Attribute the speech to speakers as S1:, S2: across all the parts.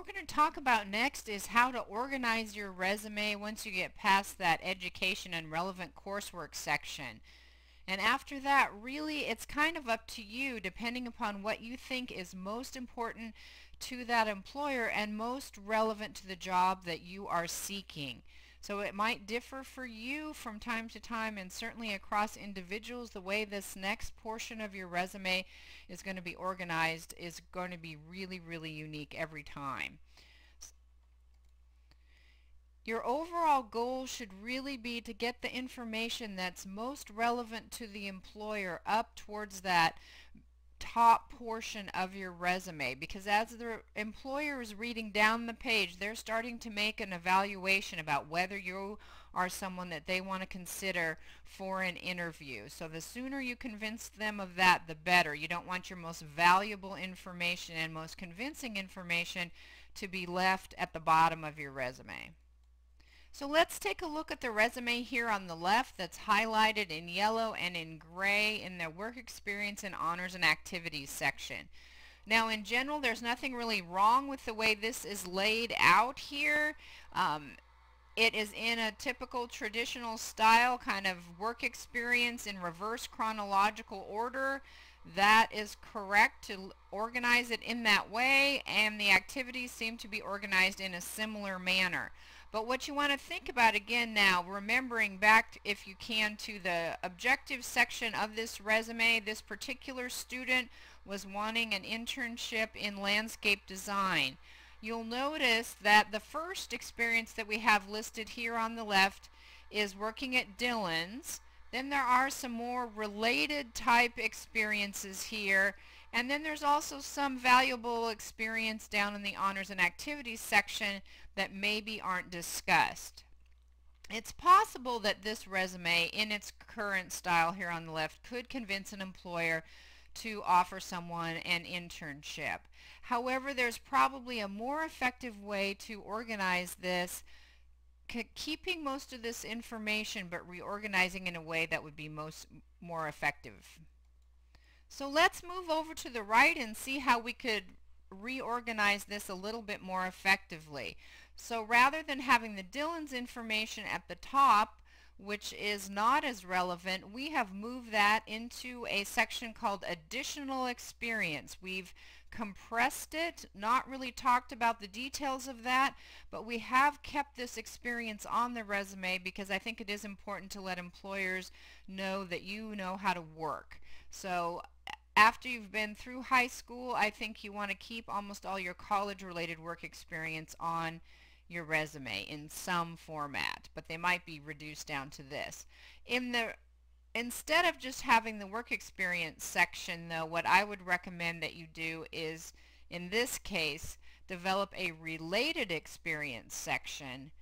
S1: What we're going to talk about next is how to organize your resume once you get past that education and relevant coursework section. And after that, really, it's kind of up to you depending upon what you think is most important to that employer and most relevant to the job that you are seeking. So it might differ for you from time to time, and certainly across individuals. The way this next portion of your resume is going to be organized is going to be really, really unique every time. Your overall goal should really be to get the information that's most relevant to the employer up towards that top portion of your resume, because as the employer is reading down the page, they're starting to make an evaluation about whether you are someone that they want to consider for an interview. So the sooner you convince them of that, the better. You don't want your most valuable information and most convincing information to be left at the bottom of your resume. So let's take a look at the resume here on the left that's highlighted in yellow and in gray in the work experience and honors and activities section. Now in general, there's nothing really wrong with the way this is laid out here. It is in a typical traditional style, kind of work experience in reverse chronological order. That is correct to organize it in that way, and the activities seem to be organized in a similar manner. But what you want to think about again now, remembering back, if you can, to the objective section of this resume, this particular student was wanting an internship in landscape design. You'll notice that the first experience that we have listed here on the left is working at Dillon's. Then there are some more related type experiences here, and then there's also some valuable experience down in the honors and activities section that maybe aren't discussed. It's possible that this resume in its current style here on the left could convince an employer to offer someone an internship. However, there's probably a more effective way to organize this, keeping most of this information but reorganizing in a way that would be more effective. So let's move over to the right and see how we could reorganize this a little bit more effectively. So rather than having the Dillon's information at the top, which is not as relevant, we have moved that into a section called additional experience. We've compressed it, not really talked about the details of that, but we have kept this experience on the resume because I think it is important to let employers know that you know how to work. So after you've been through high school, I think you want to keep almost all your college-related work experience on your resume in some format, but they might be reduced down to this. Instead of just having the work experience section, though, what I would recommend that you do is, in this case, develop a related experience section.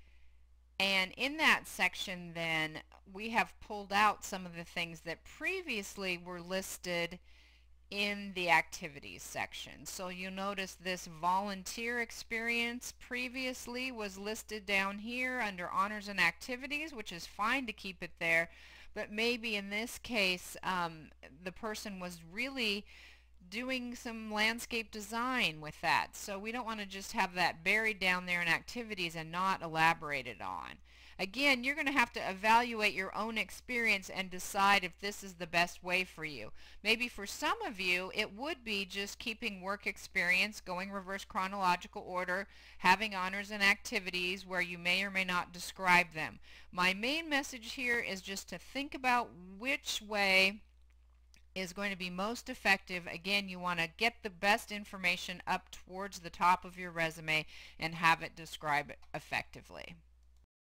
S1: And in that section, then, we have pulled out some of the things that previously were listed in the activities section. So you'll notice this volunteer experience previously was listed down here under honors and activities, which is fine to keep it there, but maybe in this case the person was really doing some landscape design with that. So we don't want to just have that buried down there in activities and not elaborated on. Again, you're going to have to evaluate your own experience and decide if this is the best way for you. Maybe for some of you, it would be just keeping work experience, going reverse chronological order, having honors and activities where you may or may not describe them. My main message here is just to think about which way is going to be most effective. Again, you want to get the best information up towards the top of your resume and have it describe it effectively.